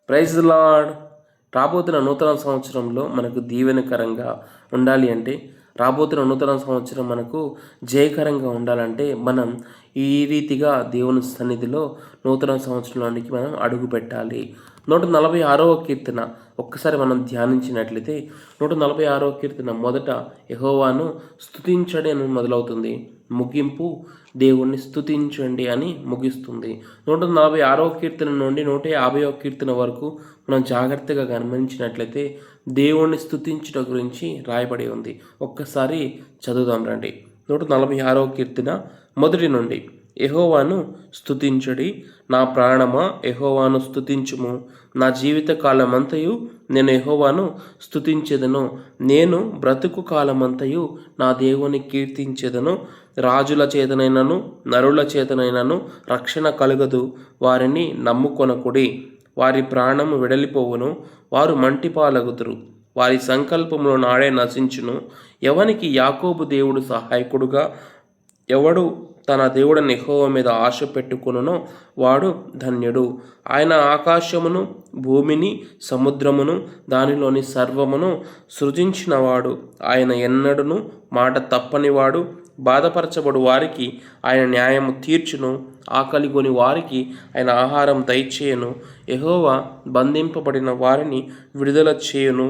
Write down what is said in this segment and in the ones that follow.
Praise the lord. రాబోతున్న నూతన సంవత్సరంలో మనకు దీవెనకరంగా ఉండాలి అంటే, రాబోతున్న నూతన సంవత్సరం మనకు జయకరంగా ఉండాలంటే, మనం ఈ రీతిగా దేవుని సన్నిధిలో నూతన సంవత్సరంలోనికి మనం అడుగు పెట్టాలి. 146వ కీర్తన ఒక్కసారి మనం ధ్యానించినట్లయితే, 146వ కీర్తన మొదట యెహోవాను స్తుతించండి అని మొదలవుతుంది. ముగింపు దేవుణ్ణి స్తుతించండి అని ముగిస్తుంది. 146వ కీర్తన నుండి 150వ కీర్తన వరకు మనం జాగ్రత్తగా గమనించినట్లయితే దేవుణ్ణి స్తుతించడం గురించి రాయబడి ఉంది. ఒక్కసారి చదువుదాం రండి. 146వ కీర్తన మొదటి నుండి. యెహోవాను స్తుతించుడి, నా ప్రాణమా యెహోవాను స్తుతించుము. నా జీవిత కాలమంతయు నేను యెహోవాను స్తుతించెదను. నేను బ్రతుకు కాలమంతయు నా దేవుని కీర్తించెదను. రాజుల చేతనైనను నరుల చేతనైనను రక్షణ కలుగదు. వారిని నమ్ముకొనకుడి. వారి ప్రాణము వెడలిపోవును. వారు మంటిపాలగుదురు. వారి సంకల్పములు నాడే నశించును. ఎవనికి యాకోబు దేవుడు సహాయకుడుగా, ఎవడు తన దేవుడైన యెహోవా మీద ఆశ పెట్టుకొనునో వాడు ధన్యుడు. ఆయన ఆకాశమును భూమిని సముద్రమును దానిలోని సర్వమును సృజించినవాడు. ఆయన ఎన్నడూను మాట తప్పనివాడు. బాధపరచబడు వారికి ఆయన న్యాయము తీర్చును. ఆకలిగొని వారికి ఆయన ఆహారం దయచేయును. యెహోవా బంధింపబడిన వారిని విడుదల చేయును.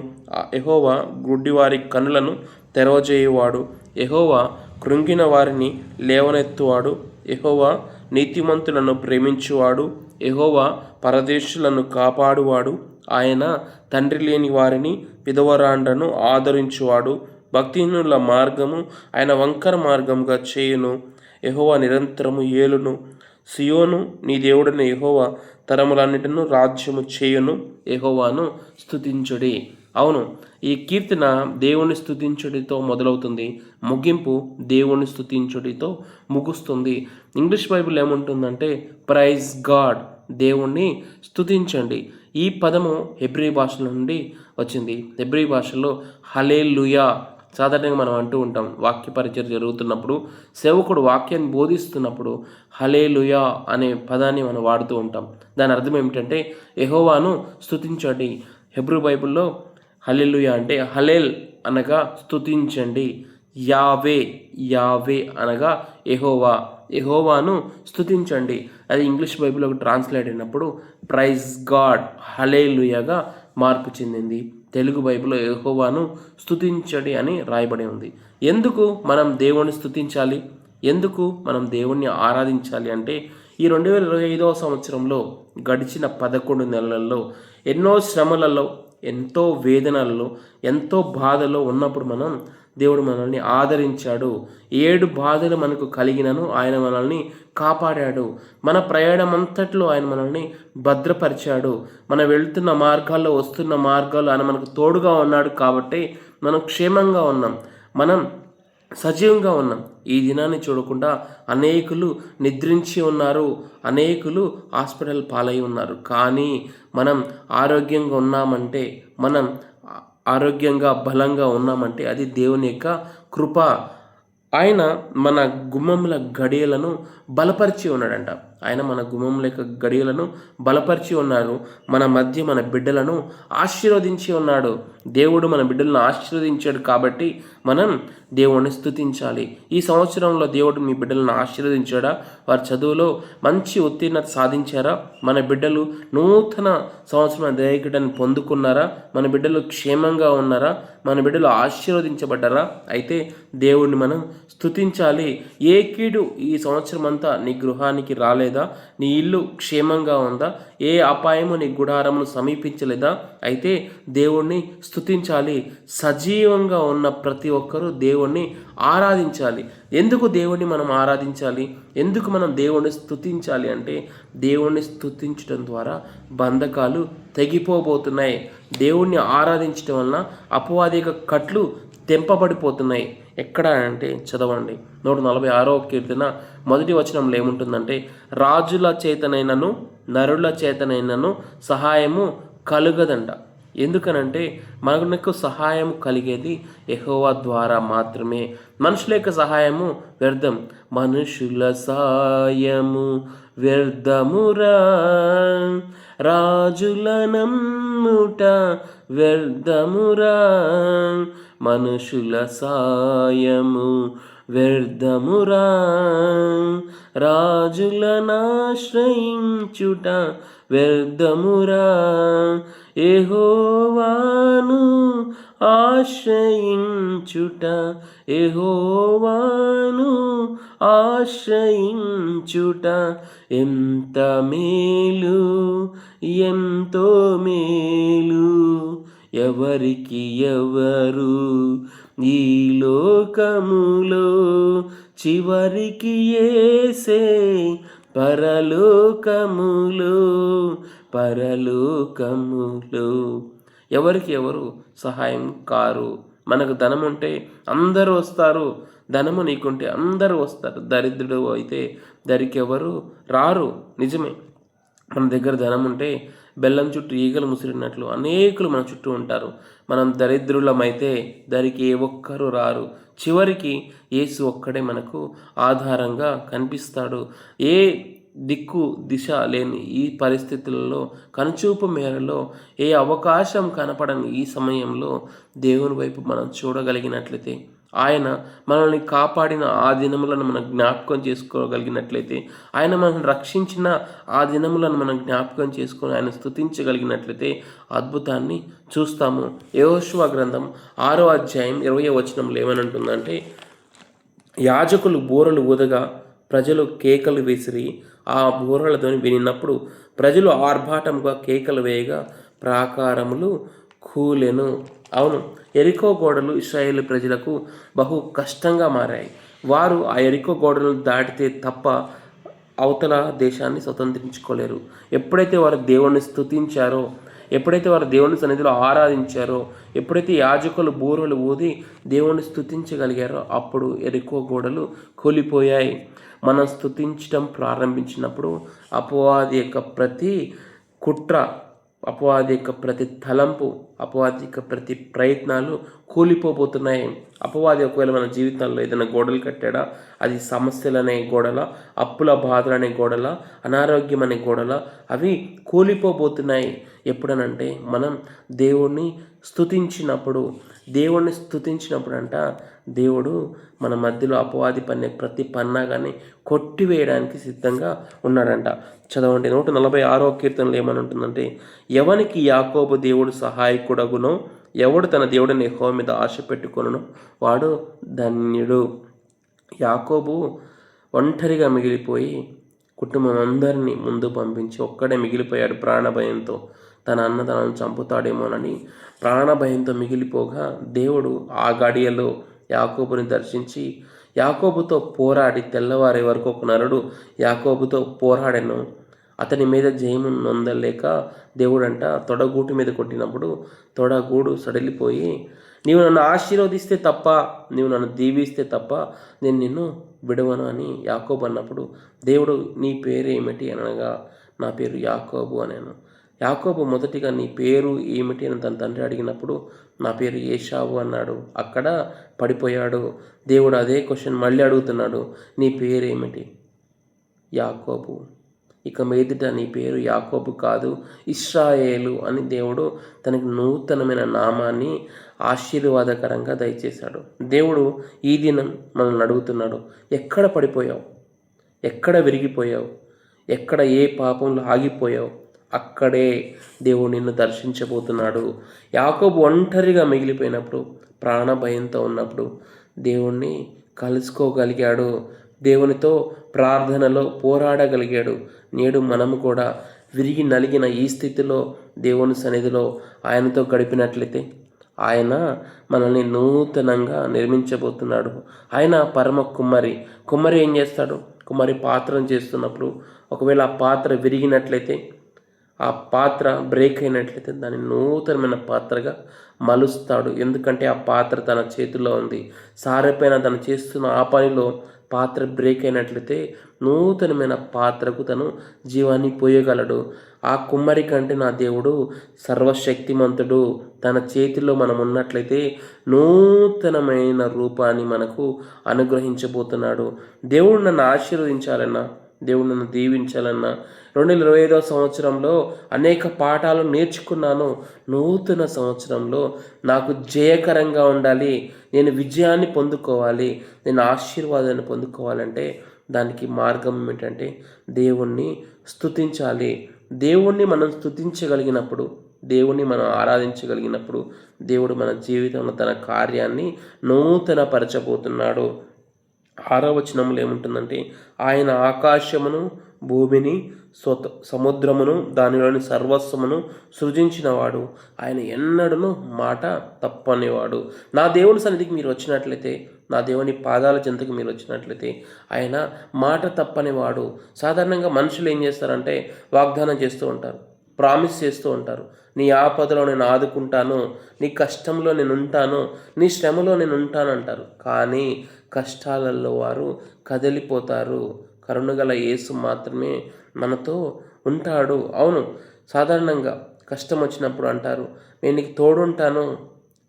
యెహోవా గుడ్డివారి కన్నులను తెరవజేయువాడు. యెహోవా కృంగిన వారిని లేవనెత్తువాడు. యెహోవా నీతిమంతులను ప్రేమించువాడు. యెహోవా పరదేశులను కాపాడువాడు. ఆయన తండ్రి లేని వారిని విధవరాండ్రను ఆదరించువాడు. భక్తిహీనుల మార్గము ఆయన వంకర మార్గముగా చేయును. యెహోవా నిరంతరము ఏలును. సియోను నీ దేవుడైన యెహోవా తరములన్నిటిను రాజ్యము చేయును. యెహోవాను స్తుతించుడి. అవును, ఈ కీర్తన దేవుని స్తుతించుడితో మొదలవుతుంది. ముగింపు దేవుని స్తుతించుడితో ముగుస్తుంది. ఇంగ్లీష్ బైబిల్ ఏముంటుందంటే ప్రైజ్ గాడ్, దేవుణ్ణి స్తుతించండి. ఈ పదము హెబ్రీ భాష నుండి వచ్చింది. హెబ్రీ భాషలో హల్లెలూయా సాధారణంగా మనం అంటూ ఉంటాం. వాక్య పరిచయం జరుగుతున్నప్పుడు, సేవకుడు వాక్యాన్ని బోధిస్తున్నప్పుడు హల్లెలూయా అనే పదాన్ని మనం వాడుతూ ఉంటాం. దాని అర్థం ఏమిటంటే యెహోవాను స్తుతించండి. హెబ్రీ బైబిల్లో హల్లెలూయా అంటే హలేల్ అనగా స్తుతించండి. యావే యావే అనగా యెహోవా, యెహోవాను స్తుతించండి. అది ఇంగ్లీష్ బైబిల్లోకి ట్రాన్స్లేట్ అయినప్పుడు ప్రైజ్ గాడ్ హల్లెలూయాగా మార్పు చెందింది. తెలుగు బైబిల్లో యెహోవాను స్తుతించండి అని రాయబడి ఉంది. ఎందుకు మనం దేవుణ్ణి స్తుతించాలి? ఎందుకు మనం దేవుణ్ణి ఆరాధించాలి అంటే, ఈ 2025వ సంవత్సరంలో గడిచిన 11 నెలల్లో ఎన్నో శ్రమలలో, ఎంతో వేదనలలో, ఎంతో బాధలో ఉన్నప్పుడు దేవుడు మనల్ని ఆదరించాడు. 7 బాధలు మనకు కలిగినను ఆయన మనల్ని కాపాడాడు. మన ప్రయాణం అంతట్లో ఆయన మనల్ని భద్రపరిచాడు. మనం వెళ్తున్న మార్గాల్లో, వస్తున్న మార్గాల్లో ఆయన మనకు తోడుగా ఉన్నాడు. కాబట్టి మనం క్షేమంగా ఉన్నాం, మనం సజీవంగా ఉన్నాం. ఈ దినాన్ని చూడకుండా అనేకులు నిద్రించి ఉన్నారు, అనేకులు హాస్పిటల్ పాలై ఉన్నారు. కానీ మనం ఆరోగ్యంగా ఉన్నామంటే, మనం ఆరోగ్యంగా బలంగా ఉన్నామంటే అది దేవుని యొక్క కృప. ఆయన మన గుమ్మముల గడియలను బలపరిచి ఉన్నాడంట. ఆయన మన గుమ్మముల యొక్క గడియలను బలపరిచి ఉన్నారు. మన మధ్య మన బిడ్డలను ఆశీర్వదించి ఉన్నాడు. దేవుడు మన బిడ్డలను ఆశీర్వదించాడు కాబట్టి మనం దేవుణ్ణి స్తుతించాలి. ఈ సంవత్సరంలో దేవుడు మీ బిడ్డలను ఆశీర్వదించాడా? వారి చదువులో మంచి ఉత్తీర్ణత సాధించారా? మన బిడ్డలు నూతన సంవత్సరం దయకటని పొందుకున్నారా? మన బిడ్డలు క్షేమంగా ఉన్నారా? మన బిడ్డలు ఆశీర్వదించబడ్డారా? అయితే దేవుణ్ణి మనం స్తుతించాలి. ఏ కీడు ఈ సంవత్సరం అంతా నీ గృహానికి రాలేదా? నీ ఇల్లు క్షేమంగా ఉందా? ఏ అపాయము నీ గుడారమును సమీపించలేదా? అయితే దేవుణ్ణి స్తుతించాలి. సజీవంగా ఉన్న ప్రతి ఒక్కరూ దేవుణ్ణి ఆరాధించాలి. ఎందుకు దేవుణ్ణి మనం ఆరాధించాలి? ఎందుకు మనం దేవుణ్ణి స్తుతించాలి అంటే, దేవుణ్ణి స్తుతించడం ద్వారా బంధకాలు తెగిపోబోతున్నాయి. దేవుణ్ణి ఆరాధించడం వలన అపవాదిక కట్లు తెంపబడిపోతున్నాయి. ఎక్కడ అంటే చదవండి, 146వ కీర్తన మొదటి వచనంలో ఏముంటుందంటే, రాజుల చేతనైనను నరుల చేతనైనను సహాయము కలుగదంట. ఎందుకనంటే మనకు సహాయం కలిగేది యెహోవా ద్వారా మాత్రమే. మనుషుల యొక్క సహాయము వ్యర్థం. మనుషుల సహాయము వ్యర్థమురా, రాజుల నమ్ముట వ్యర్థమురా, మనుషుల సాయము వ్యర్థమురా, రాజులనాశ్రయించుట వ్యర్థమురా, యెహోవాను ఆశ్రయించుట, యెహోవాను ఆశ్రయించుట ఎంత మేలు, ఎంతో మేలు. ఎవరికి ఎవరు ఈ లోకములో, చివరికి యేసే పరలోకములో, పరలోకములో. ఎవరికి ఎవరు సహాయం కారు. మనకు ధనం ఉంటే అందరూ వస్తారు, ధనము నీకుంటే అందరూ వస్తారు. దరిద్రుడు అయితే దరికెవరు రారు. నిజమే, మన దగ్గర ధనం ఉంటే బెల్లం చుట్టూ ఈగలు ముసిరినట్లు అనేకులు మన చుట్టూ ఉంటారు. మనం దరిద్రులమైతే దరికి ఏ ఒక్కరు రారు. చివరికి యేసు ఒక్కడే మనకు ఆధారంగా కనిపిస్తాడు. ఏ దిక్కు దిశ లేని ఈ పరిస్థితులలో, కనుచూపు మేరలో, ఏ అవకాశం కనపడని ఈ సమయంలో దేవుని వైపు మనం చూడగలిగినట్లయితే, ఆయన మనల్ని కాపాడిన ఆ దినములను మనం జ్ఞాపకం చేసుకోగలిగినట్లయితే, ఆయన మనల్ని రక్షించిన ఆ దినములను మనం జ్ఞాపకం చేసుకొని ఆయన స్తుతించగలిగినట్లయితే అద్భుతాన్ని చూస్తాము. యెహోషువ గ్రంథం 6వ అధ్యాయం 20వ వచనంలో ఏమనంటుందంటే, యాజకులు బూరలు ఊదగా ప్రజలు కేకలు వేసిరి. ఆ బూరల ధ్వని వినినప్పుడు ప్రజలు ఆర్భాటంగా కేకలు వేయగా ప్రాకారములు కూలెను. అవును, ఎరికో గోడలు ఇశ్రాయేలు ప్రజలకు బహు కష్టంగా మారాయి. వారు ఆ ఎరికో గోడలను దాటితే తప్ప అవతల దేశాన్ని స్వతంత్రించుకోలేరు. ఎప్పుడైతే వారు దేవుణ్ణి స్తుతించారో, ఎప్పుడైతే వారు దేవుని సన్నిధిలో ఆరాధించారో, ఎప్పుడైతే యాజకులు బూరలు ఊది దేవుణ్ణి స్తుతించగలిగారో అప్పుడు ఎరికో గోడలు కూలిపోయాయి. మనం స్తుతించడం ప్రారంభించినప్పుడు అపవాది యొక్క ప్రతి కుట్ర, అపవాది యొక్క ప్రతి తలంపు, అపవాది యొక్క ప్రతి ప్రయత్నాలు కూలిపోబోతున్నాయి. అపవాది ఒకవేళ మన జీవితాల్లో ఏదైనా గోడలు కట్టాడా, అది సమస్యలనే గోడల, అప్పుల బాధలనే గోడల, అనారోగ్యం అనే గోడల, అవి కూలిపోబోతున్నాయి. ఎప్పుడనంటే మనం దేవుణ్ణి స్తుతించినప్పుడు. దేవుణ్ణి స్తుతించినప్పుడు అంట దేవుడు మన మధ్యలో అపవాది పన్నే ప్రతి పన్నాగాన్ని కొట్టివేయడానికి సిద్ధంగా ఉన్నాడంట. చదవండి, 146వ కీర్తనలో ఏమని ఉంటుందంటే, ఎవనికి యాకోబు దేవుడు సహాయకుడగునో, ఎవడు తన దేవుడిని యెహోవా మీద ఆశ పెట్టుకొనునో వాడు ధన్యుడు. యాకోబు ఒంటరిగా మిగిలిపోయి కుటుంబం అందరినీ ముందు పంపించి ఒక్కడే మిగిలిపోయాడు. ప్రాణభయంతో తన అన్న తనను చంపుతాడేమోనని ప్రాణభయంతో మిగిలిపోగా దేవుడు ఆ గడియలో యాకోబుని దర్శించి యాకోబుతో పోరాడి తెల్లవారే వరకు ఒక నరుడు యాకోబుతో పోరాడెను. అతని మీద జయము నొందలేక దేవుడంట తొడగూటి మీద కొట్టినప్పుడు తొడగూడు సడలిపోయి, నీవు నన్ను ఆశీర్వదిస్తే తప్ప, నీవు నన్ను దీవిస్తే తప్ప నేను నిన్ను విడవను అని యాకోబు అన్నప్పుడు దేవుడు నీ పేరు ఏమిటి అనగా నా పేరు యాకోబు అనేను. యాకోబు మొదటిగా నీ పేరు ఏమిటి అని తన తండ్రి అడిగినప్పుడు నా పేరు ఏశావు అన్నాడు. అక్కడ పడిపోయాడు. దేవుడు అదే క్వశ్చన్ మళ్ళీ అడుగుతున్నాడు, నీ పేరు ఏమిటి? యాకోబు. ఇక మీదట నీ పేరు యాకోబు కాదు ఇశ్రాయేలు అని దేవుడు తనకి నూతనమైన నామాన్ని ఆశీర్వాదకరంగా దయచేశాడు. దేవుడు ఈ దినం మనల్ని అడుగుతున్నాడు, ఎక్కడ పడిపోయావు, ఎక్కడ విరిగిపోయావు, ఎక్కడ ఏ పాపంలో ఆగిపోయావు, అక్కడే దేవుడు నిన్ను దర్శించబోతున్నాడు. యాకోబు ఒంటరిగా మిగిలిపోయినప్పుడు, ప్రాణభయంతో ఉన్నప్పుడు దేవుణ్ణి కలుసుకోగలిగాడు, దేవునితో ప్రార్థనలో పోరాడగలిగాడు. నేడు మనము కూడా విరిగి నలిగిన ఈ స్థితిలో దేవుని సన్నిధిలో ఆయనతో గడిపినట్లయితే ఆయన మనల్ని నూతనంగా నిర్మించబోతున్నాడు. ఆయన పరమ కుమ్మరి. కుమ్మరి ఏం చేస్తాడు? కుమ్మరి పాత్రను చేస్తున్నప్పుడు ఒకవేళ ఆ పాత్ర విరిగినట్లయితే, ఆ పాత్ర బ్రేక్ అయినట్లయితే దాన్ని నూతనమైన పాత్రగా మలుస్తాడు. ఎందుకంటే ఆ పాత్ర తన చేతిలో ఉంది. సారెపైన తను చేస్తున్న ఆ పనిలో పాత్ర బ్రేక్ అయినట్లయితే నూతనమైన పాత్రకు తను జీవాన్ని పోయగలడు. ఆ కుమ్మరి కంటే నా దేవుడు సర్వశక్తిమంతుడు. తన చేతిలో మనం ఉన్నట్లయితే నూతనమైన రూపాన్ని మనకు అనుగ్రహించబోతున్నాడు. దేవుడు నన్ను ఆశీర్వదించాలన్నా, దేవుడు నన్ను దీవించాలన్నా, 2025వ సంవత్సరంలో అనేక పాఠాలు నేర్చుకున్నాను. నూతన సంవత్సరంలో నాకు జయకరంగా ఉండాలి, నేను విజయాన్ని పొందుకోవాలి, నేను ఆశీర్వాదాన్ని పొందుకోవాలంటే దానికి మార్గం ఏంటంటే దేవుణ్ణి స్తుతించాలి. దేవుణ్ణి మనం స్తుతించగలిగినప్పుడు, దేవుణ్ణి మనం ఆరాధించగలిగినప్పుడు దేవుడు మన జీవితంలో తన కార్యాన్ని నూతనపరచబోతున్నాడు. 6వ వచనంలో ఏముంటుందంటే, ఆయన ఆకాశమును భూమిని సముద్రమును దానిలోని సర్వస్వమును సృజించినవాడు, ఆయన ఎన్నడూను మాట తప్పనివాడు. నా దేవుని సన్నిధికి మీరు వచ్చినట్లయితే, నా దేవుని పాదాల చెంతకు మీరు వచ్చినట్లయితే ఆయన మాట తప్పనివాడు. సాధారణంగా మనుషులు ఏం చేస్తారంటే వాగ్దానం చేస్తూ ఉంటారు, ప్రామిస్ చేస్తూ ఉంటారు. నీ ఆపదలో నేను ఆదుకుంటాను, నీ కష్టంలో నేను ఉంటాను, నీ శ్రమలో నేను ఉంటాను అంటారు. కానీ కష్టాలలో వారు కదిలిపోతారు. కరుణగల యేసు మాత్రమే మనతో ఉంటాడు. అవును, సాధారణంగా కష్టం వచ్చినప్పుడు అంటారు, నేను నీకు తోడుంటాను,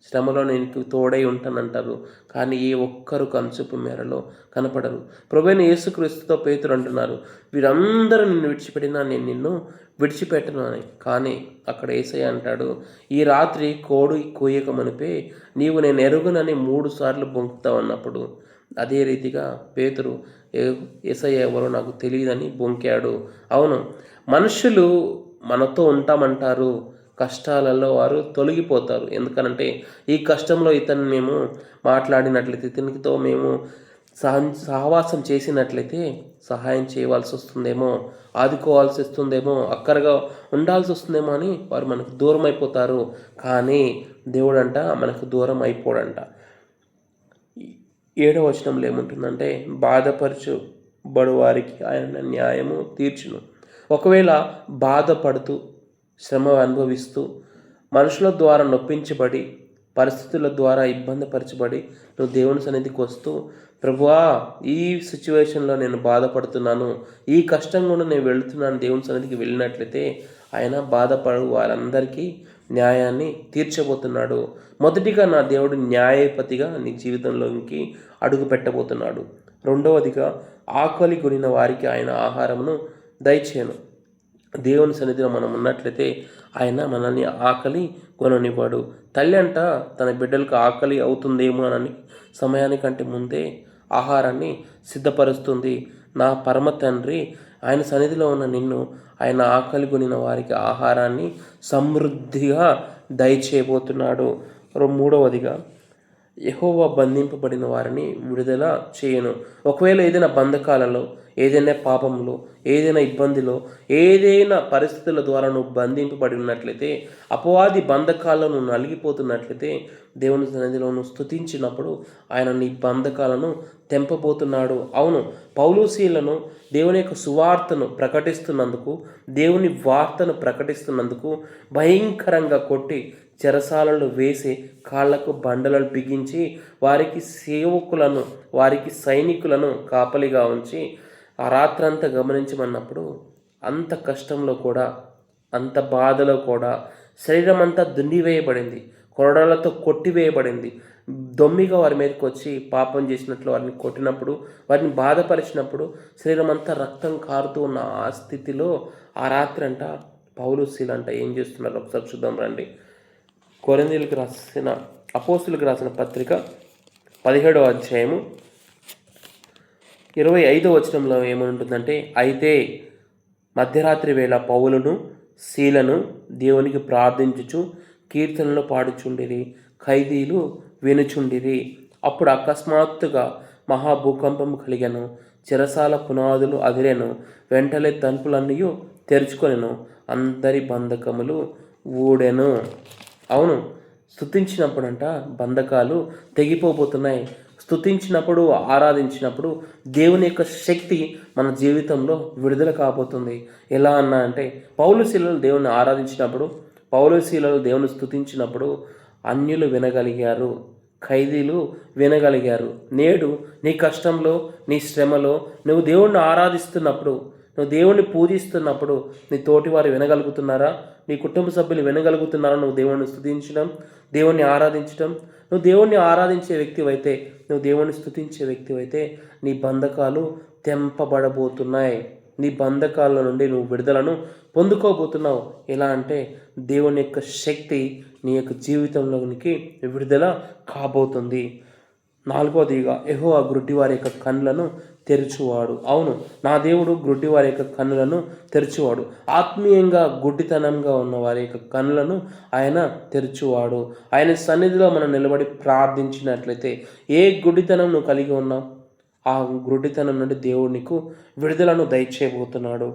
శ్రమలో నేను నీకు తోడై ఉంటానంటారు. కానీ ఏ ఒక్కరు కనుచూపు మేరలో కనపడరు. ప్రభువైన యేసుక్రీస్తుతో పేతురు అంటున్నారు, వీరందరూ నిన్ను విడిచిపెట్టినా నేను నిన్ను విడిచిపెట్టను అని. కానీ అక్కడ యేసయ్య అంటాడు, ఈ రాత్రి కోడి కూయక మునిపే నీవు నేను ఎరుగునని 3 సార్లు బొంకుతావు అన్నప్పుడు, అదే రీతిగా పేతురు యేసయ్య ఎవరో నాకు తెలియదని బొంకాడు. అవును, మనుషులు మనతో ఉంటామంటారు, కష్టాలలో వారు తొలగిపోతారు. ఎందుకనంటే ఈ కష్టంలో ఇతన్ని మేము మాట్లాడినట్లయితే, ఇతనితో మేము సహవాసం చేసినట్లయితే సహాయం చేయవలసి వస్తుందేమో, ఆదుకోవాల్సి వస్తుందేమో, అక్కరగా ఉండాల్సి వస్తుందేమో అని వారు మనకు దూరం అయిపోతారు. కానీ దేవుడంట మనకు దూరం అయిపోడంట. 7వ వచనంలో ఏముంటుందంటే, బాధపరచబడు వారికి ఆయన న్యాయము తీర్చును. ఒకవేళ బాధపడుతూ, శ్రమ అనుభవిస్తూ, మనుషుల ద్వారా నొప్పించబడి, పరిస్థితుల ద్వారా ఇబ్బందిపరచబడి నువ్వు దేవుని సన్నిధికి వస్తూ, ప్రభువా ఈ సిచ్యువేషన్లో నేను బాధపడుతున్నాను, ఈ కష్టం కూడా నేను వెళుతున్నాను, దేవుని సన్నిధికి వెళ్ళినట్లయితే ఆయన బాధపడు వారందరికీ న్యాయాన్ని తీర్చబోతున్నాడు. మొదటిగా నా దేవుడు న్యాయపతిగా నీ జీవితంలోకి అడుగు పెట్టబోతున్నాడు. రెండవదిగా ఆకలి కొనిన వారికి ఆయన ఆహారమును దయచేయను. దేవుని సన్నిధిలో మనం ఉన్నట్లయితే ఆయన మనల్ని ఆకలి కొననివ్వడు. తల్లి అంట తన బిడ్డలకు ఆకలి అవుతుందేమో అని సమయానికంటే ముందే ఆహారాన్ని సిద్ధపరుస్తుంది. నా పరమ తండ్రి ఆయన సన్నిధిలో ఉన్న నిన్ను ఆయన ఆకలి కొనిన వారికి ఆహారాన్ని సమృద్ధిగా దయచేయబోతున్నాడు. మూడవదిగా యెహోవా బంధింపబడిన వారిని విడుదల చేయను. ఒకవేళ ఏదైనా బంధకాలలో, ఏదైనా పాపంలో, ఏదైనా ఇబ్బందిలో, ఏదైనా పరిస్థితుల ద్వారా నువ్వు బంధింపబడి ఉన్నట్లయితే, అపవాది బంధకాలను నువ్వు నలిగిపోతున్నట్లయితే, దేవుని సన్నిధిలో నువ్వు స్తుతించినప్పుడు ఆయన నీ బంధకాలను తెంపబోతున్నాడు. అవును, పౌలుసీలను దేవుని యొక్క సువార్తను ప్రకటిస్తున్నందుకు, దేవుని వార్తను ప్రకటిస్తున్నందుకు భయంకరంగా కొట్టి చెరసాలలో వేసి కాళ్లకు బండలను బిగించి వారికి సేవకులను, వారికి సైనికులను కాపలిగా ఉంచి ఆ రాత్రంతా గమనించమన్నప్పుడు అంత కష్టంలో కూడా, అంత బాధలో కూడా శరీరం అంతా దుండివేయబడింది, కొరడాలతో కొట్టివేయబడింది. దొమ్మిగా వారి మీదకి వచ్చి పాపం చేసినట్లు వారిని కొట్టినప్పుడు, వారిని బాధపరిచినప్పుడు శరీరం అంతా రక్తం కారుతూ ఉన్న ఆ స్థితిలో ఆ రాత్రి అంట పౌలు శీలంట ఏం చేస్తున్నారు ఒకసారి చూద్దాం రండి. కొరింథీయులకు రాసిన, అపోస్తులకు రాసిన పత్రిక 17వ అధ్యాయము 25వ వచనంలో ఏముంటుందంటే, అయితే మధ్యరాత్రి వేళ పౌలును శీలను దేవునికి ప్రార్థించుచు కీర్తనలు పాడుచుండిరి, ఖైదీలు వినుచుండిరి. అప్పుడు అకస్మాత్తుగా మహాభూకంపము కలిగెను, చెరసాల పునాదులు అదిరెను, వెంటనే తలుపులన్నీ తెరుచుకొనెను, అందరి బంధకములు ఊడెను. అవును, స్తుతించినప్పుడంట బంధకాలు తెగిపోబోతున్నాయి. స్తుతించినప్పుడు, ఆరాధించినప్పుడు దేవుని యొక్క శక్తి మన జీవితంలో విడుదల కాబోతుంది. ఎలా అన్నా అంటే, పౌలు శీలలు దేవుని ఆరాధించినప్పుడు, పౌలు శీలలు దేవుని స్తుతించినప్పుడు అన్యులు వినగలిగారు, ఖైదీలు వినగలిగారు. నేడు నీ కష్టంలో, నీ శ్రమలో నువ్వు దేవుణ్ణి ఆరాధిస్తున్నప్పుడు, నువ్వు దేవుణ్ణి పూజిస్తున్నప్పుడు నీ తోటివారు వినగలుగుతున్నారా? నీ కుటుంబ సభ్యులు వినగలుగుతున్నారా? నువ్వు దేవుణ్ణి స్తుతించడం, దేవుణ్ణి ఆరాధించడం. నువ్వు దేవుణ్ణి ఆరాధించే వ్యక్తివైతే, నువ్వు దేవుణ్ణి స్తుతించే వ్యక్తివైతే నీ బంధకాలు తెంపబడబోతున్నాయి. నీ బంధకాల నుండి నువ్వు విడుదలను పొందుకోబోతున్నావు. ఎలా అంటే దేవుని యొక్క శక్తి నీ యొక్క జీవితంలోనికి విడుదల కాబోతుంది. నాలుగవదిగా యెహోవా గుడ్డివారి యొక్క కన్నులను తెరుచువాడు. అవును, నా దేవుడు గుడ్డివారి యొక్క కన్నులను తెరుచువాడు. ఆత్మీయంగా గుడ్డితనంగా ఉన్న వారి యొక్క కన్నులను ఆయన తెరుచువాడు. ఆయన సన్నిధిలో మనం నిలబడి ప్రార్థించినట్లయితే ఏ గుడ్డితనం నువ్వు కలిగి ఉన్నావు, ఆ గుడ్డితనం నుండి దేవుడు నీకు విడుదలను దయచేయబోతున్నాడు.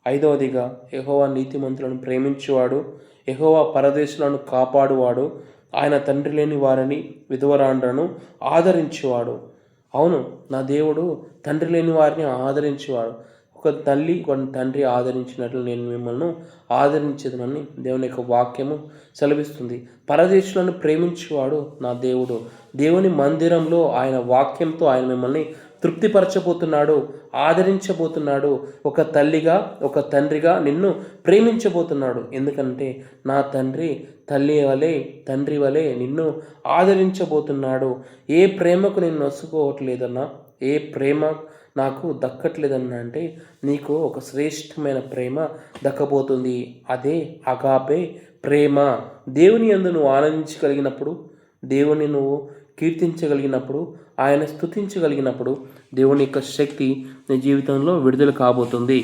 ఐదవదిగా యెహోవా నీతిమంతులను ప్రేమించువాడు. యెహోవా పరదేశులను కాపాడువాడు. ఆయన తండ్రి లేని వారిని విధవరాండ్రను ఆదరించేవాడు. అవును, నా దేవుడు తండ్రి లేని వారిని ఆదరించేవాడు. ఒక తల్లి ఒక తండ్రి ఆదరించినట్లు నేను మిమ్మల్ని ఆదరించేదనని దేవుని యొక్క వాక్యము సెలవిస్తుంది. పరదేశులను ప్రేమించేవాడు నా దేవుడు. దేవుని మందిరంలో ఆయన వాక్యంతో ఆయన మిమ్మల్ని తృప్తిపరచబోతున్నాడు, ఆదరించబోతున్నాడు. ఒక తల్లిగా ఒక తండ్రిగా నిన్ను ప్రేమించబోతున్నాడు. ఎందుకంటే నా తండ్రి తల్లి వలె తండ్రి వలె నిన్ను ఆదరించబోతున్నాడు. ఏ ప్రేమకు నేను నొసుకోవట్లేదన్నా, ఏ ప్రేమ నాకు దక్కట్లేదన్నా అంటే నీకు ఒక శ్రేష్టమైన ప్రేమ దక్కబోతుంది. అదే అగాపే ప్రేమ. దేవుని యందు నువ్వు ఆనందించగలిగినప్పుడు, దేవుని నువ్వు కీర్తించగలిగినప్పుడు, ఆయన స్తుతించగలిగినప్పుడు దేవుని యొక్క శక్తి నీ జీవితంలో విడుదల కాబోతుంది.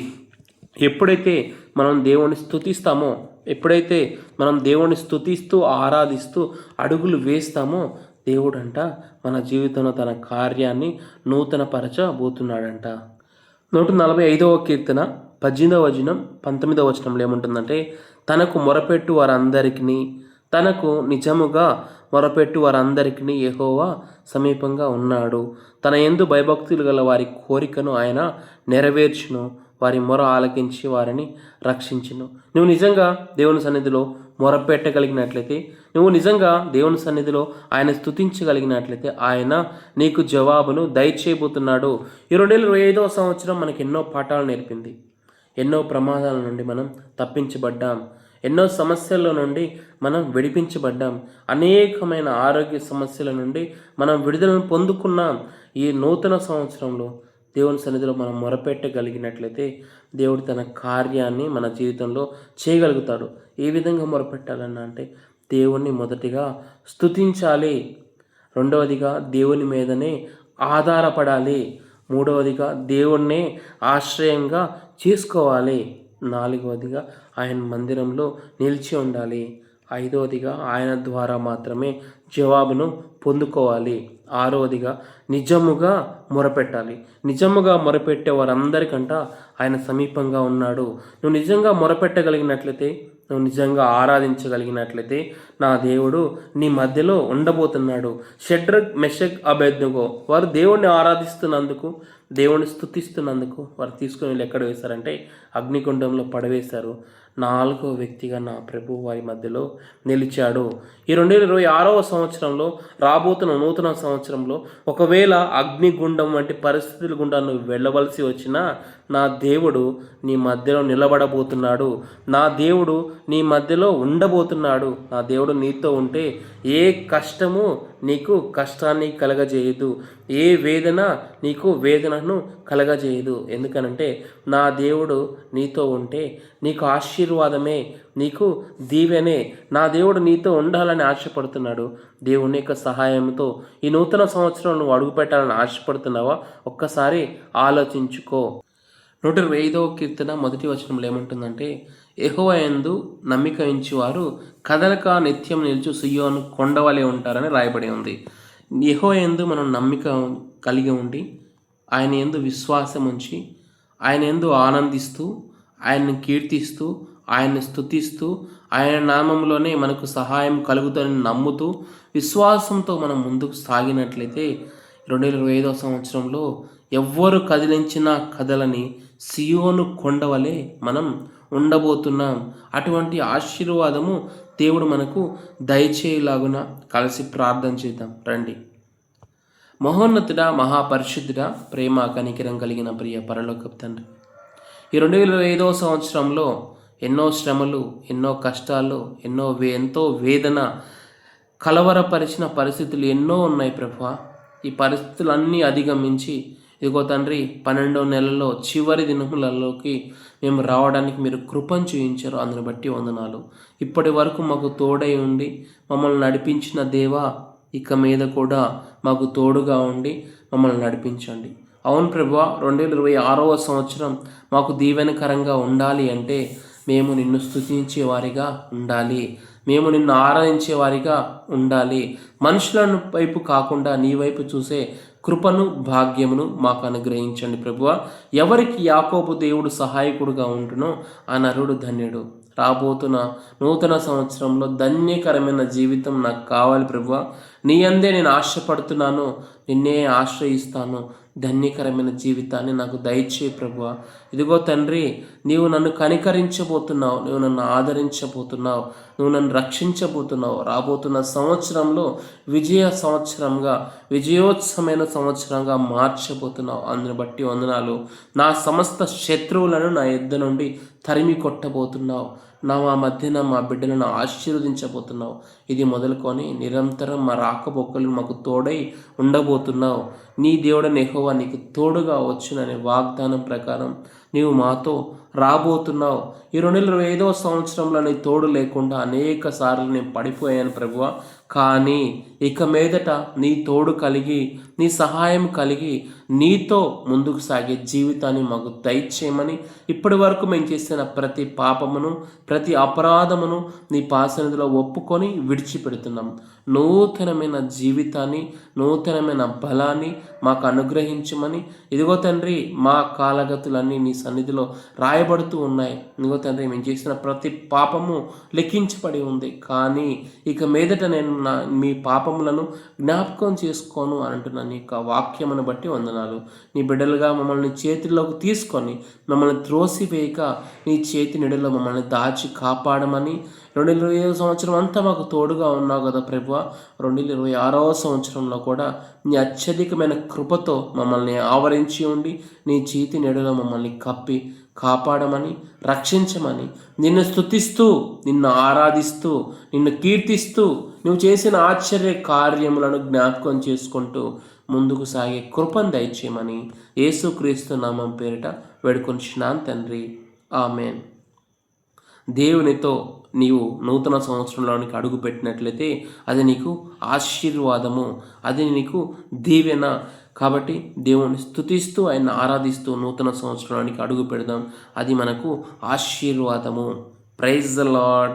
ఎప్పుడైతే మనం దేవుని స్తుతిస్తామో, ఎప్పుడైతే మనం దేవుని స్తుతిస్తూ ఆరాధిస్తూ అడుగులు వేస్తామో, దేవుడంట మన జీవితంలో తన కార్యాన్ని నూతనపరచబోతున్నాడంట. 145వ కీర్తన 18వ వచనం 19వ వచనంలో ఏముంటుందంటే, తనకు మొరపెట్టు వారందరికీ, తనకు నిజముగా మొరపెట్టు వారందరికీ యెహోవా సమీపంగా ఉన్నాడు. తన యందు భయభక్తులు గల వారి కోరికను ఆయన నెరవేర్చును. వారి మొర ఆలకించి వారిని రక్షించును. నువ్వు నిజంగా దేవుని సన్నిధిలో మొరపెట్టగలిగినట్లయితే, నువ్వు నిజంగా దేవుని సన్నిధిలో ఆయన స్తుతించగలిగినట్లయితే ఆయన నీకు జవాబును దయచేయబోతున్నాడు. ఈ 2025వ సంవత్సరం మనకి ఎన్నో పాఠాలు నేర్పింది. ఎన్నో ప్రమాదాల నుండి మనం తప్పించబడ్డాం. ఎన్నో సమస్యల నుండి మనం విడిపించబడ్డాం. అనేకమైన ఆరోగ్య సమస్యల నుండి మనం విడుదలను పొందుకున్నాం. ఈ నూతన సంవత్సరంలో దేవుని సన్నిధిలో మనం మొరపెట్టగలిగినట్లయితే దేవుడు తన కార్యాన్ని మన జీవితంలో చేయగలుగుతాడు. ఏ విధంగా మొరపెట్టాలన్నా అంటే దేవుణ్ణి మొదటిగా స్తుతించాలి. రెండవదిగా దేవుని మీదనే ఆధారపడాలి. మూడవదిగా దేవుణ్ణే ఆశ్రయంగా చేసుకోవాలి. నాలుగవదిగా ఆయన మందిరంలో నిలిచి ఉండాలి. ఐదవదిగా ఆయన ద్వారా మాత్రమే జవాబును పొందుకోవాలి. ఆరవదిగా నిజముగా మొరపెట్టాలి. నిజముగా మొరపెట్టే వారందరికంట ఆయన సమీపంగా ఉన్నాడు. నువ్వు నిజంగా మొరపెట్టగలిగినట్లయితే, నువ్వు నిజంగా ఆరాధించగలిగినట్లయితే నా దేవుడు నీ మధ్యలో ఉండబోతున్నాడు. షడ్రక్ మెషక్ అబేద్నెగో వారు దేవుణ్ణి ఆరాధిస్తున్నందుకు, దేవుణ్ణి స్తుతిస్తున్నందుకు వారు తీసుకుని వెళ్ళి ఎక్కడ వేశారంటే అగ్నిగుండంలో పడవేశారు. నాలుగో వ్యక్తిగా నా ప్రభు వారి మధ్యలో నిలిచాడు. ఈ 2026వ సంవత్సరంలో, రాబోతున్న నూతన సంవత్సరంలో ఒకవేళ అగ్నిగుండం వంటి పరిస్థితుల గుండా నువ్వు వెళ్ళవలసి వచ్చినా నా దేవుడు నీ మధ్యలో నిలబడబోతున్నాడు. నా దేవుడు నీ మధ్యలో ఉండబోతున్నాడు. నా దేవుడు నీతో ఉంటే ఏ కష్టము నీకు కష్టాన్ని కలగజేయదు. ఏ వేదన నీకు వేదనను కలగజేయదు. ఎందుకనంటే నా దేవుడు నీతో ఉంటే నీకు ఆశీర్వాదమే, నీకు దీవెనే. నా దేవుడు నీతో ఉండాలని ఆశపడుతున్నాడు. దేవుని యొక్క సహాయంతో ఈ నూతన సంవత్సరం నువ్వు అడుగుపెట్టాలని ఆశపడుతున్నావా? ఒక్కసారి ఆలోచించుకో. 125వ కీర్తన 1వ వచనంలో ఏమంటుందంటే, యెహోవా యందు నమ్మిక ఉంచువారు కదలక నిత్యం నిలుచు సియోను కొండవలే ఉంటారని రాయబడి ఉంది. యెహోవా యందు మనం నమ్మిక కలిగి ఉండి, ఆయన యందు విశ్వాసం ఉంచి, ఆయన యందు ఆనందిస్తూ, ఆయన్ని కీర్తిస్తూ, ఆయన్ని స్తుతిస్తూ, ఆయన నామంలోనే మనకు సహాయం కలుగుతుందని నమ్ముతూ విశ్వాసంతో మనం ముందుకు సాగినట్లయితే 2025వ సంవత్సరంలో ఎవ్వరు కదిలించినా కదలని సియోను కొండవలే మనం ఉండబోతున్నాం. అటువంటి ఆశీర్వాదము దేవుడు మనకు దయచేయలాగున కలిసి ప్రార్థన చేద్దాం రండి. మహోన్నతుడా, మహాపరిశుద్ధుడా, ప్రేమ కనికరం కలిగిన ప్రియ పరలోకపు తండ్రి, ఈ 2025వ సంవత్సరంలో ఎన్నో శ్రమలు, ఎన్నో కష్టాలు, ఎంతో వేదన, కలవరపరిచిన పరిస్థితులు ఎన్నో ఉన్నాయి ప్రభువా. ఈ పరిస్థితులన్నీ అధిగమించి ఇదిగో తండ్రి 12వ నెలలో చివరి దినములలోకి మేము రావడానికి మీరు కృపను చూయించారు. అందుని బట్టి వందనాలు. ఇప్పటి వరకు మాకు తోడై ఉండి మమ్మల్ని నడిపించిన దేవా, ఇక మీద కూడా మాకు తోడుగా ఉండి మమ్మల్ని నడిపించండి. అవును ప్రభువా, 2026వ సంవత్సరం మాకు దీవెనకరంగా ఉండాలి అంటే మేము నిన్ను స్తుతించే వారిగా ఉండాలి, మేము నిన్ను ఆరాధించే వారిగా ఉండాలి. మనుషులను వైపు కాకుండా నీ వైపు చూసే కృపను భాగ్యమును మాకు అనుగ్రహించండి ప్రభువా. ఎవరికి యాకోబు దేవుడు సహాయకుడుగా ఉంటునో ఆ నరుడు ధన్యుడు. రాబోతున్న నూతన సంవత్సరంలో ధన్యకరమైన జీవితం నాకు కావాలి ప్రభువా. నీ అందే నేను ఆశపడుతున్నాను, నిన్నే ఆశ్రయిస్తాను. ధన్యకరమైన జీవితాన్ని నాకు దయచేయి ప్రభువా. ఇదిగో తండ్రి, నీవు నన్ను కనికరించబోతున్నావు, నువ్వు నన్ను ఆదరించబోతున్నావు, నువ్వు నన్ను రక్షించబోతున్నావు. రాబోతున్న సంవత్సరంలో విజయ సంవత్సరంగా, విజయోత్సవమైన సంవత్సరంగా మార్చబోతున్నావు. అందుని బట్టి వందనాలు. నా సమస్త శత్రువులను నా యుద్ధ నుండి తరిమి కొట్టబోతున్నావు. మా మధ్యన మా బిడ్డలను ఆశీర్వదించబోతున్నావు. ఇది మొదలుకొని నిరంతరం మా రాకపోకలు మాకు తోడై ఉండబోతున్నావు. నీ దేవుడైన యెహోవా నీకు తోడుగా వచ్చుననే వాగ్దానం ప్రకారం నీవు మాతో రాబోతున్నావు. ఈ 2025వ సంవత్సరంలో నీ తోడు లేకుండా అనేక సార్లు నేను పడిపోయాను ప్రభువా. కానీ ఇక మీదట నీ తోడు కలిగి, నీ సహాయం కలిగి, నీతో ముందుకు సాగే జీవితాన్ని మాకు దయచేయమని, ఇప్పటి వరకు మేము చేసిన ప్రతి పాపమును, ప్రతి అపరాధమును నీ పాసన్నిధిలో ఒప్పుకొని విడిచిపెడుతున్నాం. నూతనమైన జీవితాన్ని, నూతనమైన బలాన్ని మాకు అనుగ్రహించమని, ఇదిగో తండ్రి, మా కాలగతులన్నీ నీ సన్నిధిలో రాయబడుతూ ఉన్నాయి. ఇదిగో తండ్రి, మేము చేసిన ప్రతి పాపము లెక్కించబడి ఉంది. కానీ ఇక మీదట నేను మీ పాపములను జ్ఞాపకం చేసుకోను అని అంటున్నాను. నీ యొక్క వాక్యమును బట్టి వందనాలు. నీ బిడ్డలుగా మమ్మల్ని చేతుల్లోకి తీసుకొని మమ్మల్ని త్రోసివేయక నీ చేతి నీడలో మమ్మల్ని దాచి కాపాడమని, 2025వ సంవత్సరం అంతా మాకు తోడుగా ఉన్నావు కదా ప్రభువా. 2026వ సంవత్సరంలో కూడా నీ అత్యధికమైన కృపతో మమ్మల్ని ఆవరించి ఉండి నీ చేతి నీడలో మమ్మల్ని కప్పి కాపాడమని, రక్షించమని, నిన్ను స్తుతిస్తూ, నిన్ను ఆరాధిస్తూ, నిన్ను కీర్తిస్తూ, నువ్వు చేసిన ఆశ్చర్య కార్యములను జ్ఞాపకం చేసుకుంటూ ముందుకు సాగే కృపను దయచేయమని యేసుక్రీస్తు నామం పేరిట వేడుకొంచున్నాను తండ్రి. ఆమెన్. దేవునితో నీవు నూతన సంవత్సరంలోనికి అడుగు పెట్టినట్లయితే అది నీకు ఆశీర్వాదము, అది నీకు దీవెన. కాబట్టి దేవుని స్తుతిస్తూ, ఆయన ఆరాధిస్తూ నూతన సంవత్సరానికి అడుగు పెడదాం. అది మనకు ఆశీర్వాదము. Praise the lord.